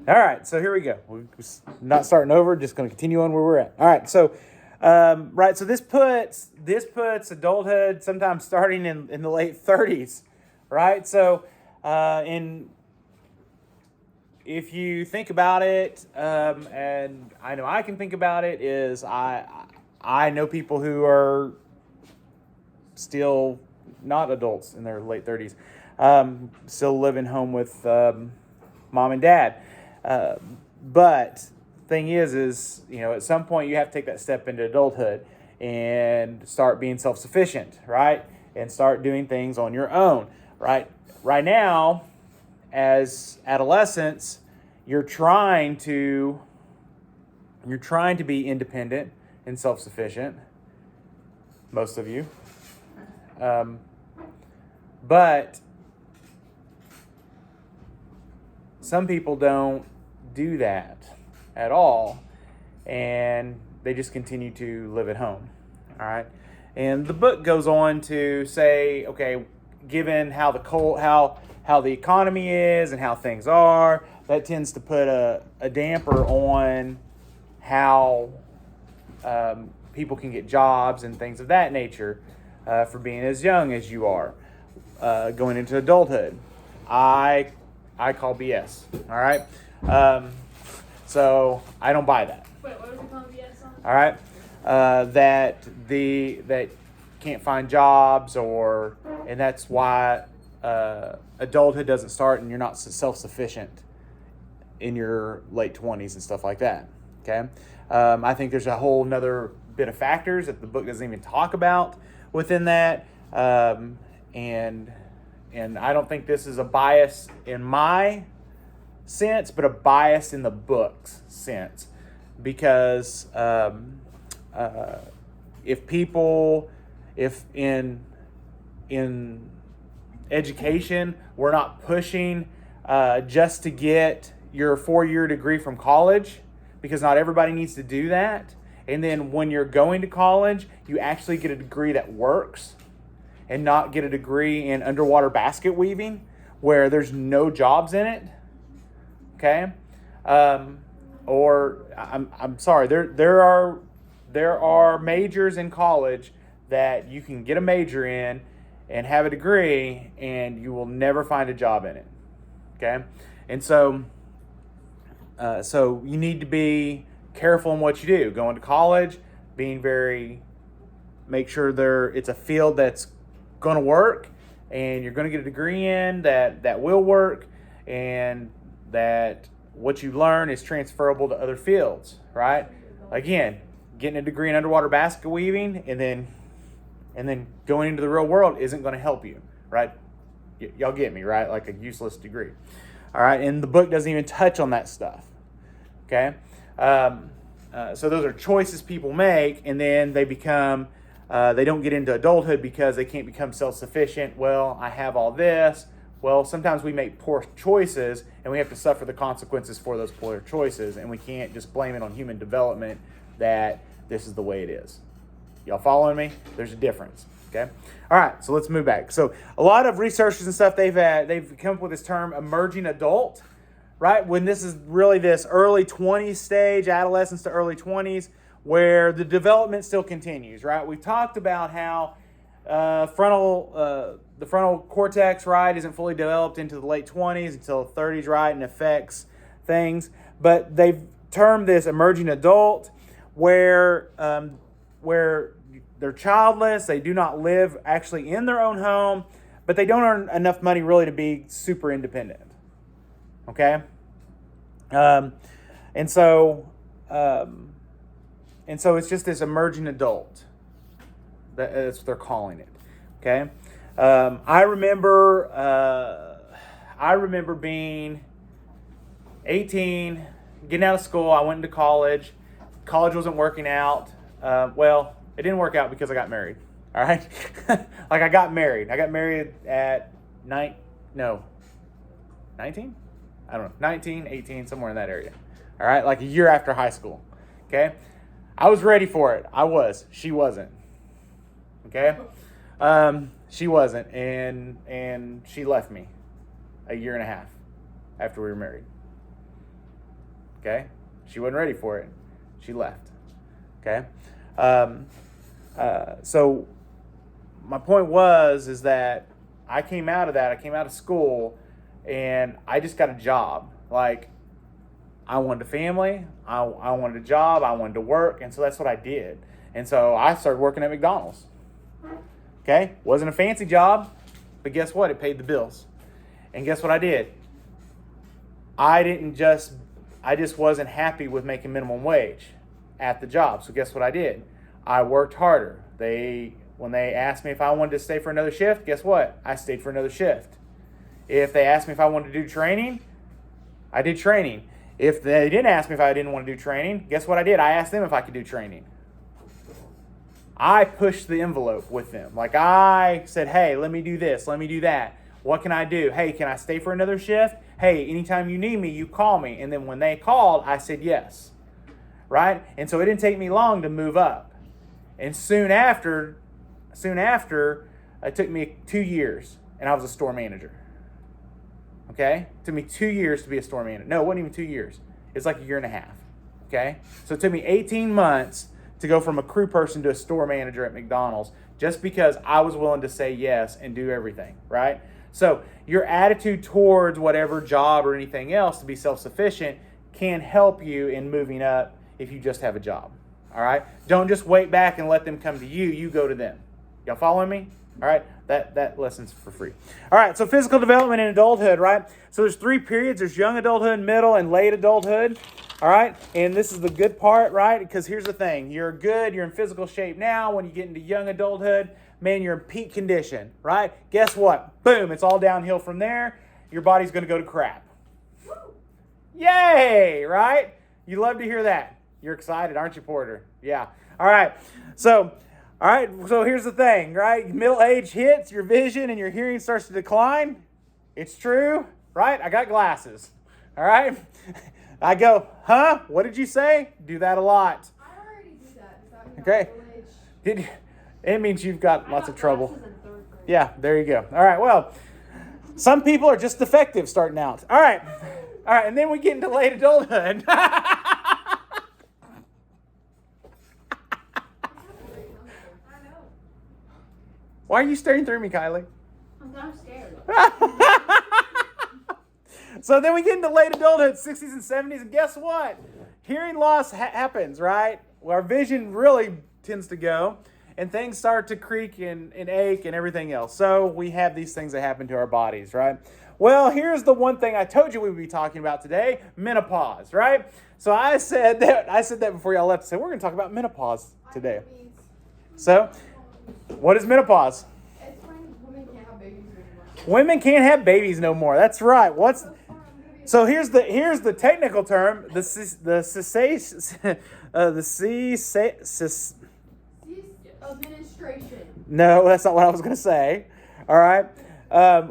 All right, so here we go. We're not starting over, just going to continue on where we're at. All right, so so this puts adulthood sometimes starting in the late 30s, right? So in if you think about it, and I know I can think about it, is I know people who are still not adults in their late 30s, still living home with mom and dad. But thing is at some point you have to take that step into adulthood and start being self-sufficient, right? And start doing things on your own, right? Right now, as adolescents, you're trying to be independent and self-sufficient. Most of you, but some people don't do that at all, and they just continue to live at home. All right, and the book goes on to say, okay, given how the economy is and how things are, that tends to put a damper on how people can get jobs and things of that nature for being as young as you are going into adulthood. I call BS. All right, so I don't buy that. Wait, what was it called? BS on? All right, that can't find jobs, and that's why adulthood doesn't start and you're not self-sufficient in your late 20s and stuff like that. Okay, I think there's a whole nother bit of factors that the book doesn't even talk about within that, and I don't think this is a bias in my sense, but a bias in the book's sense, because if in education we're not pushing just to get your 4-year degree from college, because not everybody needs to do that, and then when you're going to college, you actually get a degree that works, and not get a degree in underwater basket weaving where there's no jobs in it. Okay, or I'm sorry, there are majors in college that you can get a major in and have a degree, and you will never find a job in it. Okay, and so you need to be careful in what you do. Going to college, make sure it's a field that's going to work, and you're going to get a degree in that will work, and that what you learn is transferable to other fields, right? Again, getting a degree in underwater basket weaving and then going into the real world isn't going to help you, right? Y'all get me, right? Like a useless degree. All right, and the book doesn't even touch on that stuff. Okay, so those are choices people make, and then they don't get into adulthood because they can't become self-sufficient. Well, I have all this. Well, sometimes we make poor choices, and we have to suffer the consequences for those poor choices, and we can't just blame it on human development that this is the way it is. Y'all following me? There's a difference. Okay. All right. So let's move back. So a lot of researchers and stuff, they've come up with this term emerging adult, right? When this is really this early 20s stage, adolescence to early 20s, where the development still continues, right? We've talked about how the frontal cortex, right, isn't fully developed into the late 20s until the 30s, right, and affects things. But they've termed this emerging adult, where they're childless, they do not live actually in their own home, but they don't earn enough money really to be super independent. Okay? And so it's just this emerging adult. That's what they're calling it. Okay? I remember being 18, getting out of school. I went into college. College wasn't working out. Well, it didn't work out because I got married. All right? Like I got married. I got married at 19? I don't know. 19, 18, somewhere in that area. All right? Like a year after high school. Okay? I was ready for it. I was. She wasn't. Okay? She wasn't. And she left me a year and a half after we were married. Okay? She wasn't ready for it. She left. Okay? So my point is that I came out of that. I came out of school, and I just got a job. Like, I wanted a family. I wanted a job. I wanted to work, and so that's what I did. And so I started working at McDonald's. Okay? Wasn't a fancy job, but guess what? It paid the bills. And guess what I did? I just wasn't happy with making minimum wage at the job. So guess what I did? I worked harder. When they asked me if I wanted to stay for another shift, guess what? I stayed for another shift. If they asked me if I wanted to do training, I did training. If they didn't ask me if I didn't want to do training, guess what I did? I asked them if I could do training. I pushed the envelope with them. Like, I said, hey, let me do this, let me do that. What can I do? Hey, can I stay for another shift? Hey, anytime you need me, you call me. And then when they called, I said yes. Right? And so it didn't take me long to move up. And soon after, it took me 2 years, and I was a store manager. Okay? It took me 2 years to be a store manager. No, it wasn't even 2 years. It's like a year and a half. Okay? So it took me 18 months to go from a crew person to a store manager at McDonald's, just because I was willing to say yes and do everything, right? So your attitude towards whatever job or anything else to be self-sufficient can help you in moving up if you just have a job. All right? Don't just wait back and let them come to you. You go to them. Y'all following me? All right? That lesson's for free. All right, so physical development in adulthood, right? So there's 3 periods. There's young adulthood, middle, and late adulthood. All right? And this is the good part, right? Because here's the thing. You're in physical shape now. When you get into young adulthood, man, you're in peak condition, right? Guess what? Boom, it's all downhill from there. Your body's going to go to crap. Yay, right? You love to hear that. You're excited, aren't you, Porter? Yeah. All right. So here's the thing, right? Middle age hits, your vision and your hearing starts to decline. It's true, right? I got glasses. All right? I go, huh? What did you say? Do that a lot. I already do that. Okay. It means you've got lots of trouble. Yeah, there you go. All right, well, some people are just defective starting out. All right, and then we get into late adulthood. Why are you staring through me, Kylie? I'm scared. So then we get into late adulthood, 60s and 70s, and guess what? Hearing loss happens, right? Well, our vision really tends to go, and things start to creak and ache and everything else. So we have these things that happen to our bodies, right? Well, here's the one thing I told you we would be talking about today, menopause, right? So I said that before y'all left. I said, we're going to talk about menopause today. So, what is menopause? It's when women can't have babies anymore. Women can't have babies no more. That's right. So here's the technical term, the administration. No, that's not what I was going to say. All right.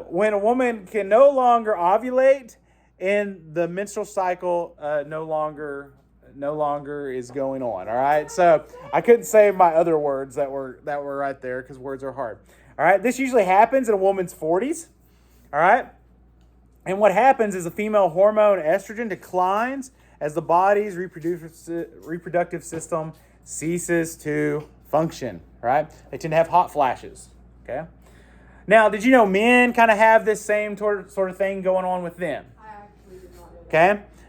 When a woman can no longer ovulate and the menstrual cycle no longer is going on. All right. So I couldn't say my other words that were right there because words are hard. All right. This usually happens in a woman's 40s. All right. And what happens is the female hormone estrogen declines as the body's reproductive system ceases to function, right? They tend to have hot flashes, okay? Now, did you know men kind of have this same sort of thing going on with them? I actually did not know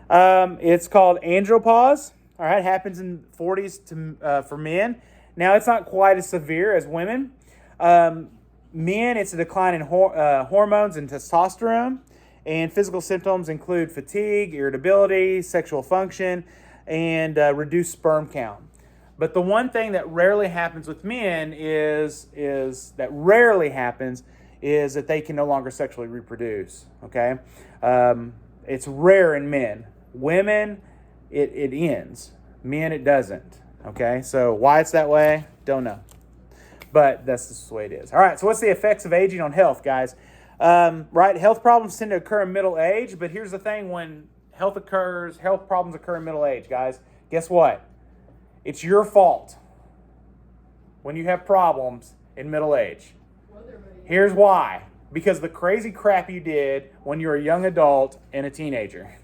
that. Okay? It's called andropause, all right? It happens in 40s for men. Now, it's not quite as severe as women. Men, it's a decline in hormones and testosterone. And physical symptoms include fatigue, irritability, sexual function, and reduced sperm count. But the one thing that rarely happens with men is that they can no longer sexually reproduce. Okay, it's rare in men. Women, it ends. Men, it doesn't. Okay, so why it's that way, don't know. But that's just the way it is. All right, so what's the effects of aging on health, guys? Right, health problems tend to occur in middle age, but here's the thing: when health problems occur in middle age, guys, guess what? It's your fault when you have problems in middle age. Here's why: because the crazy crap you did when you were a young adult and a teenager.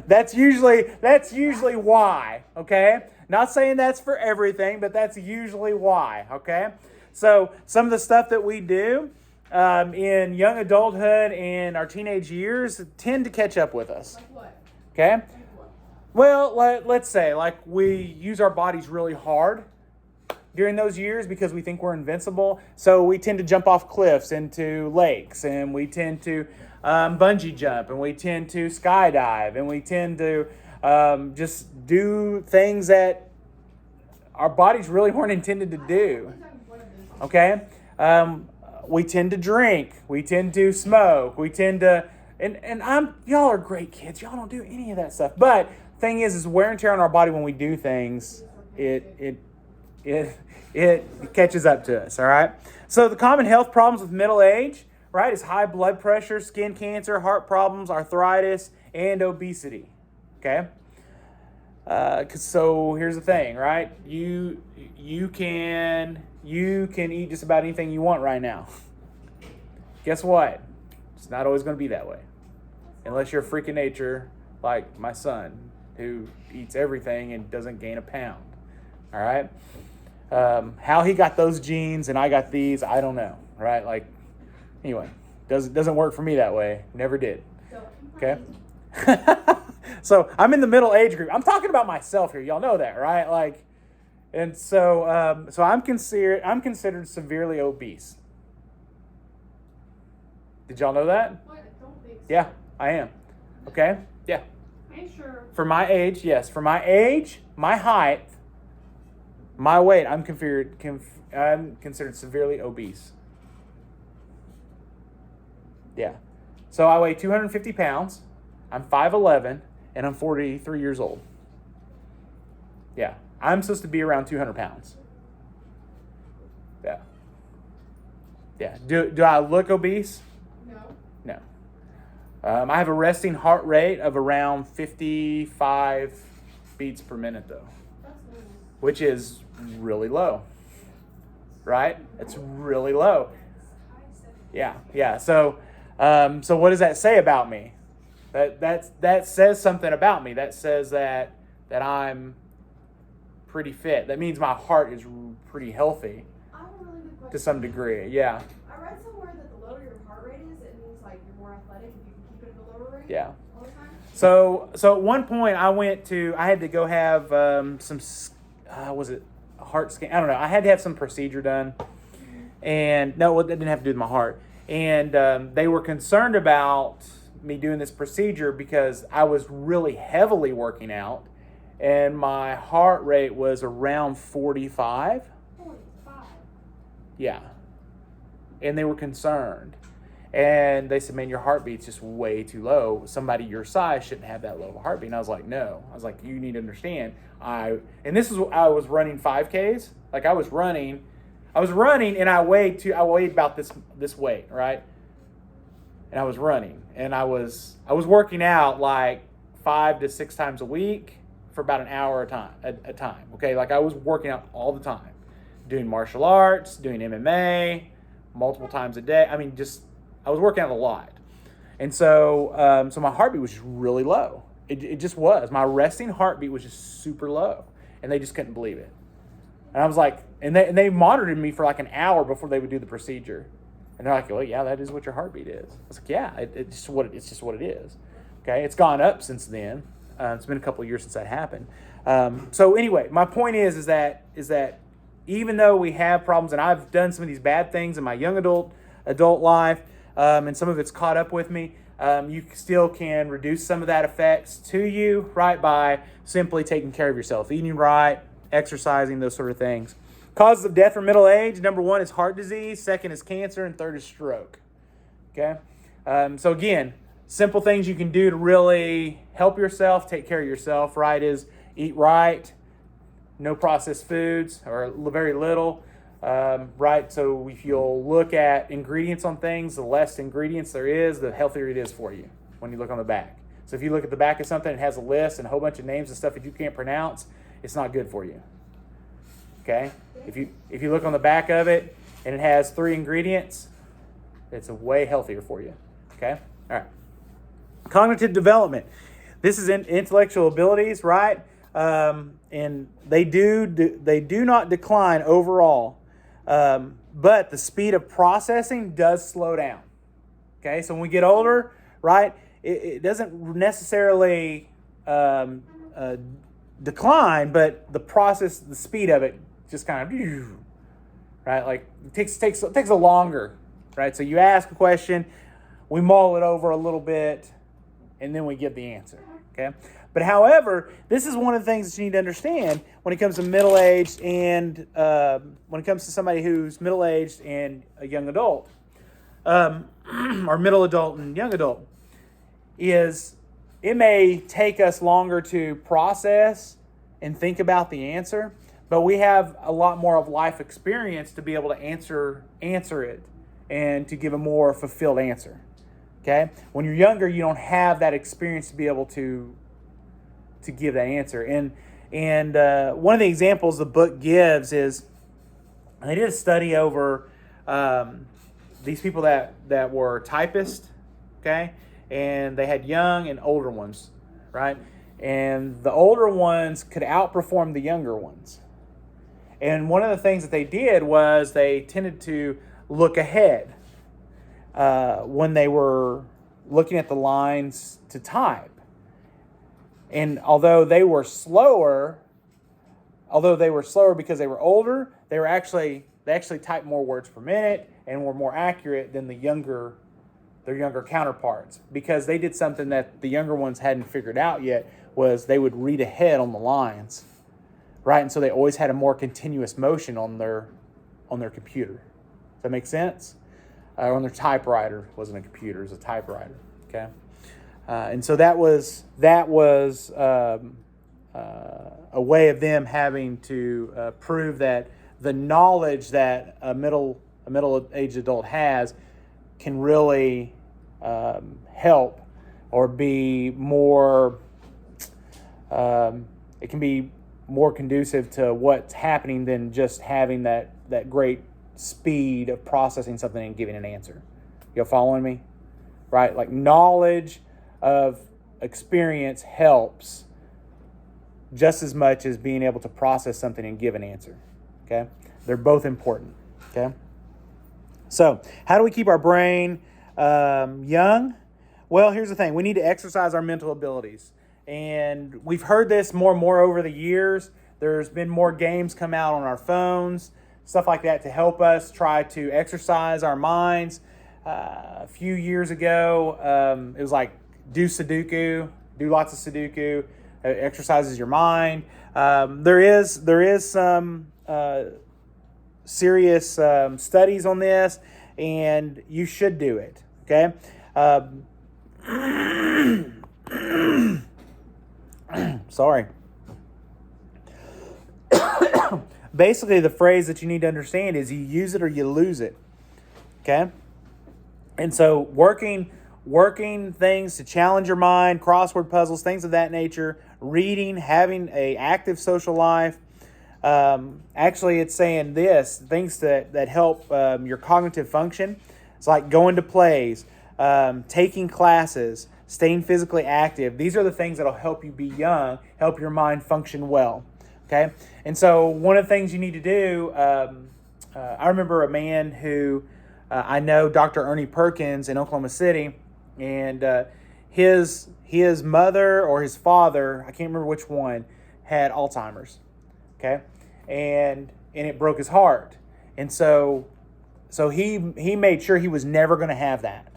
That's usually why, okay? Not saying that's for everything, but that's usually why, okay? So some of the stuff that we do in young adulthood and our teenage years tend to catch up with us, Like what? okay? Like what? Well, let's say like we use our bodies really hard during those years because we think we're invincible. So we tend to jump off cliffs into lakes, and we tend to bungee jump, and we tend to skydive, and we tend to just do things that our bodies really weren't intended to do. Okay? We tend to drink. We tend to smoke. We tend to, y'all are great kids. Y'all don't do any of that stuff. But thing is wear and tear on our body when we do things, it catches up to us, all right? So the common health problems with middle age, right, is high blood pressure, skin cancer, heart problems, arthritis, and obesity, okay? So here's the thing, right? You can eat just about anything you want right now. Guess what? It's not always going to be that way. Unless you're a freak of nature like my son, who eats everything and doesn't gain a pound, all right? How he got those genes and I got these, I don't know, right? Like, anyway, doesn't work for me that way. Never did. Okay? So I'm in the middle age group. I'm talking about myself here. Y'all know that, right? Like, and so I'm considered severely obese. Did y'all know that? What? I don't think so. Yeah, I am. Okay? Yeah. Are you sure? For my age, yes. For my age, my height, my weight, I'm considered severely obese. Yeah. So I weigh 250 pounds. I'm 5'11", and I'm 43 years old. Yeah. I'm supposed to be around 200 pounds. Yeah. Yeah. Do I look obese? No. No. I have a resting heart rate of around 55 beats per minute, though, That's normal. which is really low, right? It's really low. Yeah. So what does that say about me? That says something about me. That says that I'm pretty fit. That means my heart is pretty healthy I have a really good question. to some degree. Yeah. I read somewhere that the lower your heart rate is, it means like you're more athletic if you can keep it at a lower rate. Yeah. All the time. So at one point I had to go have some was it a heart scan? I don't know. I had to have some procedure done, and no, it didn't have to do with my heart. And they were concerned about me doing this procedure because I was really heavily working out, and my heart rate was around 45. 45. Yeah. And they were concerned. And they said, man, your heartbeat's just way too low. Somebody your size shouldn't have that low of a heartbeat. And I was like, no. I was like, you need to understand. I was running 5Ks. Like I was running and I weighed about this weight, right? And I was running. And I was working out like 5 to 6 times a week for about an hour a time. Okay, like I was working out all the time, doing martial arts, doing MMA, multiple times a day. I mean, I was working out a lot, and so my heartbeat was just really low. It just was. My resting heartbeat was just super low, and they just couldn't believe it. And I was like, and they monitored me for like an hour before they would do the procedure, and they're like, well, yeah, that is what your heartbeat is. I was like, yeah, it's just what it is. Okay, it's gone up since then. It's been a couple of years since that happened. So anyway, my point is that even though we have problems, and I've done some of these bad things in my young adult life, and some of it's caught up with me, you still can reduce some of that effects to you, right, by simply taking care of yourself, eating right, exercising, those sort of things. Causes of death for middle age, number 1 is heart disease, 2nd is cancer, and 3rd is stroke. Okay? So again, simple things you can do to really help yourself, take care of yourself, right, is eat right, no processed foods, or very little, right? So if you'll look at ingredients on things, the less ingredients there is, the healthier it is for you when you look on the back. So if you look at the back of something, it has a list and a whole bunch of names and stuff that you can't pronounce, it's not good for you. Okay? If you look on the back of it and it has 3 ingredients, it's way healthier for you. Okay? All right. Cognitive development. This is intellectual abilities, right? And they do not decline overall, but the speed of processing does slow down. Okay, so when we get older, right, it doesn't necessarily decline, but the speed of it just kind of, right, like it takes a longer, right? So you ask a question, we mull it over a little bit, and then we give the answer. Okay, but however, this is one of the things that you need to understand when it comes to middle-aged and when it comes to somebody who's middle-aged and a young adult, or middle adult and young adult, is it may take us longer to process and think about the answer, but we have a lot more of life experience to be able to answer it and to give a more fulfilled answer. Okay? When you're younger, you don't have that experience to be able to give that answer. And one of the examples the book gives is they did a study over these people that were typists, okay? And they had young and older ones, right? And the older ones could outperform the younger ones. And one of the things that they did was they tended to look ahead when they were looking at the lines to type. And although they were slower because they were older, they actually typed more words per minute and were more accurate than their younger counterparts, because they did something that the younger ones hadn't figured out yet, was they would read ahead on the lines, right? And so they always had a more continuous motion on their computer. Does that make sense? On their typewriter. It wasn't a computer, it was a typewriter. Okay, and so that was a way of them having to prove that the knowledge that a middle-aged adult has can really help or be more. It can be more conducive to what's happening than just having that great speed of processing something and giving an answer. You following me? Right? Like, knowledge of experience helps just as much as being able to process something and give an answer. Okay? They're both important. Okay? So, how do we keep our brain young? Well, here's the thing. We need to exercise our mental abilities. And we've heard this more and more over the years. There's been more games come out on our phones, stuff like that, to help us try to exercise our minds. A few years ago, it was like do lots of Sudoku, exercises your mind. There is some serious studies on this, and you should do it. Okay. Sorry. Basically, the phrase that you need to understand is you use it or you lose it. Okay? And so working things to challenge your mind, crossword puzzles, things of that nature, reading, having an active social life. Actually, it's saying this, things that help your cognitive function. It's like going to plays, taking classes, staying physically active. These are the things that will help you be young, help your mind function well. Okay? And so one of the things you need to do, I remember a man who, I know, Dr. Ernie Perkins in Oklahoma City, and his mother or his father, I can't remember which one, had Alzheimer's. Okay? And it broke his heart. And so he made sure he was never going to have that.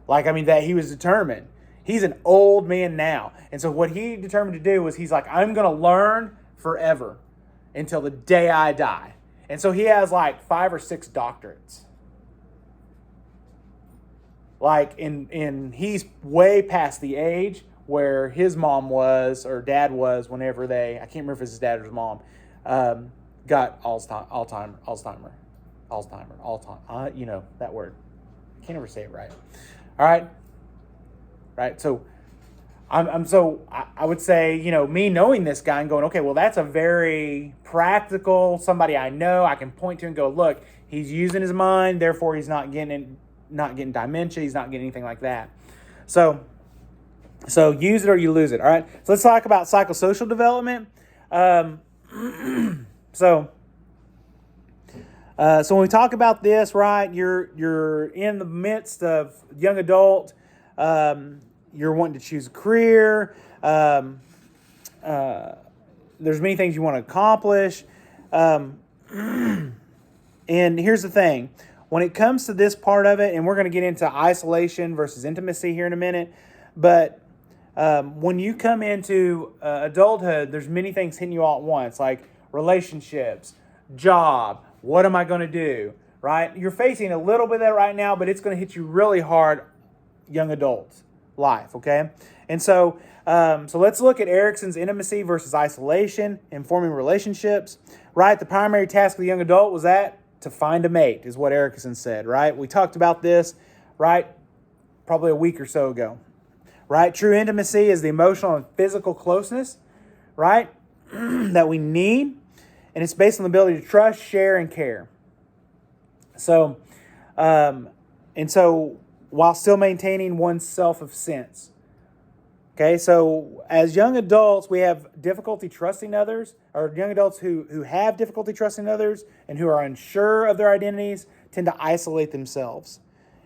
That he was determined. He's an old man now. And so what he determined to do was he's like, I'm going to learn forever until the day I die. And so he has like 5 or 6 doctorates. And he's way past the age where his mom was or dad was whenever I can't remember if it's his dad or his mom, got Alzheimer. You know that word. I can't ever say it right. All right. Right. So I would say, me knowing this guy and going, okay, well, that's a very practical, somebody I know, I can point to and go, look, he's using his mind, therefore he's not getting dementia, he's not getting anything like that. So So use it or you lose it. All right. So let's talk about psychosocial development. Um, so when we talk about this, right, you're in the midst of young adult. You're wanting to choose a career. There's many things you want to accomplish. And here's the thing. When it comes to this part of it, and we're going to get into isolation versus intimacy here in a minute, but when you come into adulthood, there's many things hitting you all at once, like relationships, job, what am I going to do, right? You're facing a little bit of that right now, but it's going to hit you really hard, young adult life, okay? And so let's look at Erickson's intimacy versus isolation in forming relationships, right? The primary task of the young adult was to find a mate, is what Erickson said, right? We talked about this, right, probably a week or so ago, right? True intimacy is the emotional and physical closeness, right, that we need, and it's based on the ability to trust, share, and care. So, while still maintaining one's self of sense. Okay, so as young adults, we have difficulty trusting others, or young adults who have difficulty trusting others and who are unsure of their identities tend to isolate themselves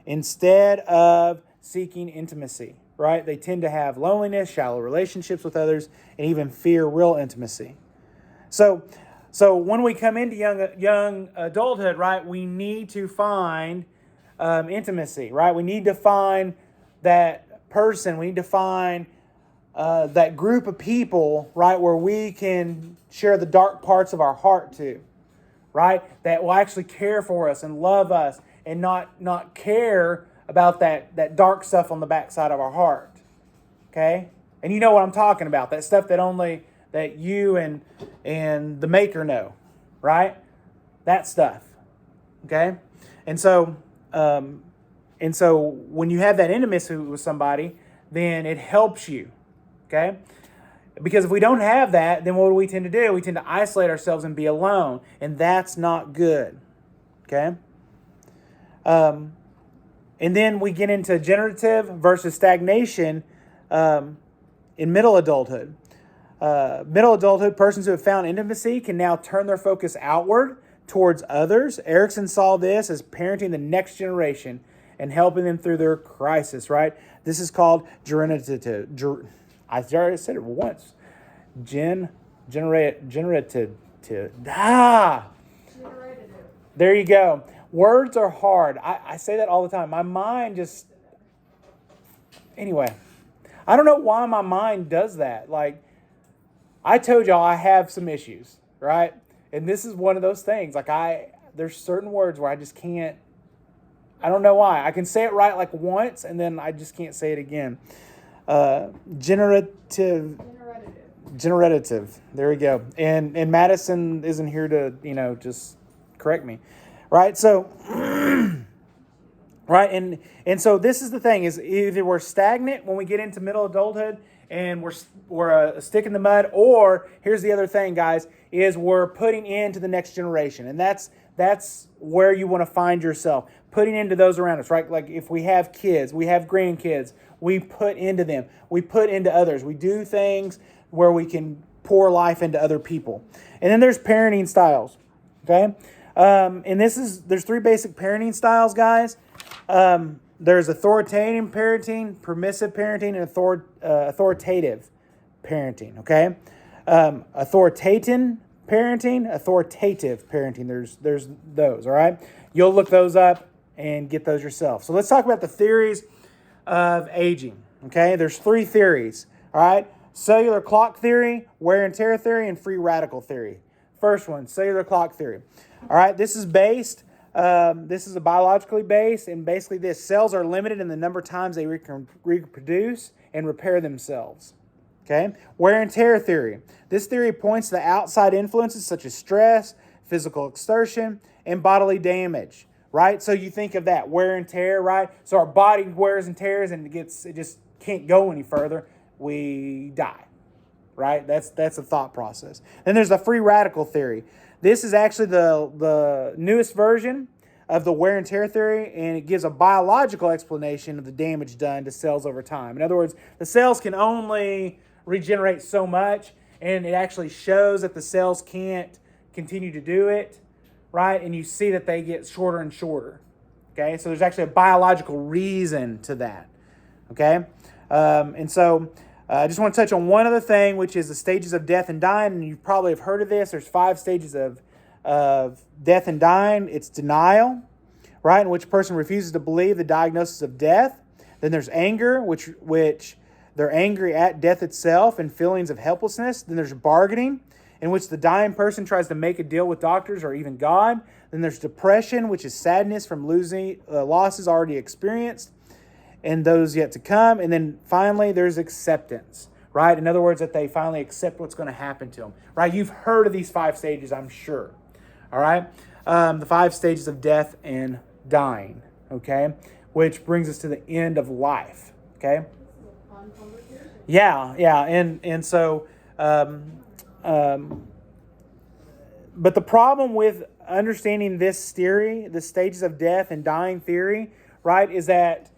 instead of seeking intimacy, right? They tend to have loneliness, shallow relationships with others, and even fear real intimacy. So when we come into young adulthood, right, we need to find intimacy, right? We need to find that person. We need to find that group of people, right, where we can share the dark parts of our heart to, right, that will actually care for us and love us and not care about that dark stuff on the backside of our heart, okay? And you know what I'm talking about, that stuff that you and the maker know, right? That stuff, okay? And so when you have that intimacy with somebody, then it helps you. Okay? Because if we don't have that, then what do we tend to do? We tend to isolate ourselves and be alone. And that's not good. Okay? And then we get into generative versus stagnation in middle adulthood. Middle adulthood, persons who have found intimacy can now turn their focus outward towards others. Erickson saw this as parenting the next generation and helping them through their crisis, right? This is called generative. I already said it once. Generative. There you go. Words are hard. I say that all the time. My mind just... Anyway, I don't know why my mind does that. Like, I told y'all I have some issues, right? And this is one of those things. Like, there's certain words where I just can't... I don't know why. I can say it right like once, and then I just can't say it again. Generative. There we go. And Madison isn't here to, just correct me. Right? So, right? And so this is the thing, is either we're stagnant when we get into middle adulthood and we're a stick in the mud, or here's the other thing, guys, is we're putting into the next generation. And that's where you want to find yourself, putting into those around us, right? Like if we have kids, we have grandkids, we put into them, we put into others. We do things where we can pour life into other people. And then there's parenting styles, okay? And there's three basic parenting styles, guys. There's authoritative parenting, permissive parenting, and authoritative parenting, okay? Authoritative parenting, there's those, all right? You'll look those up and get those yourself. So let's talk about the theories of aging, okay? There's three theories, all right? Cellular clock theory, wear and tear theory, and free radical theory. First one, cellular clock theory. All right, this is biologically based, and basically this: cells are limited in the number of times they reproduce and repair themselves. Okay? Wear and tear theory. This theory points to the outside influences such as stress, physical exertion, and bodily damage. Right? So you think of that, wear and tear, right? So our body wears and tears and it just can't go any further. We die. Right? That's a thought process. Then there's the free radical theory. This is actually the newest version of the wear and tear theory, and it gives a biological explanation of the damage done to cells over time. In other words, the cells can only regenerate so much, and it actually shows that the cells can't continue to do it, right? And you see that they get shorter and shorter, okay? So there's actually a biological reason to that, okay? And so I just want to touch on one other thing, which is the stages of death and dying, and you probably have heard of this. There's 5 stages of death and dying. It's denial, right, in which a person refuses to believe the diagnosis of death. Then there's anger, which they're angry at death itself and feelings of helplessness. Then there's bargaining, in which the dying person tries to make a deal with doctors or even God. Then there's depression, which is sadness from losing losses already experienced and those yet to come. And then finally, there's acceptance, right? In other words, that they finally accept what's going to happen to them, right? You've heard of these 5 stages, I'm sure. All right, the 5 stages of death and dying, okay, which brings us to the end of life, okay? Yeah, and so, but the problem with understanding this theory, the stages of death and dying theory, right, is that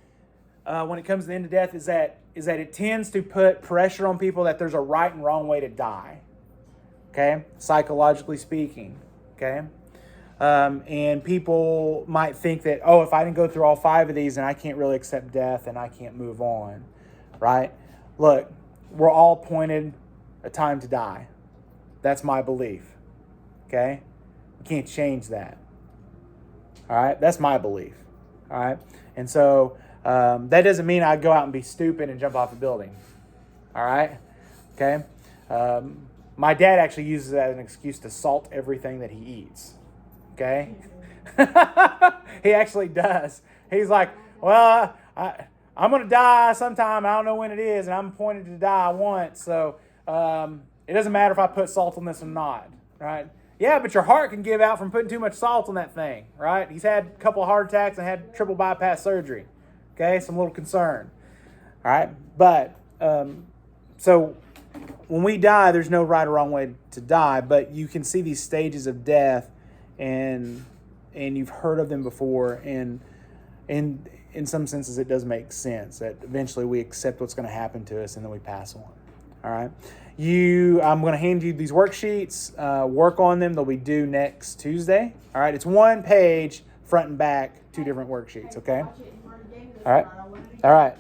when it comes to the end of death, is that it tends to put pressure on people that there's a right and wrong way to die, okay, psychologically speaking. Okay, and people might think that, oh, if I didn't go through all 5 of these, then I can't really accept death and I can't move on, right? Look, we're all appointed a time to die. That's my belief, okay? We can't change that, all right? That's my belief, all right? And so that doesn't mean I go out and be stupid and jump off a building, all right? Okay? My dad actually uses that as an excuse to salt everything that he eats. Okay? He actually does. He's like, well, I'm going to die sometime. I don't know when it is, and I'm appointed to die once. So it doesn't matter if I put salt on this or not. Right? Yeah, but your heart can give out from putting too much salt on that thing. Right? He's had a couple of heart attacks and had triple bypass surgery. Okay? Some little concern. All right? But, so when we die, there's no right or wrong way to die, but you can see these stages of death, and you've heard of them before, and in some senses it does make sense that eventually we accept what's going to happen to us and then we pass on. All right, I'm going to hand you these worksheets. Work on them. They'll be due next Tuesday. All right, it's 1 page, front and back, 2 different worksheets. Okay. All right.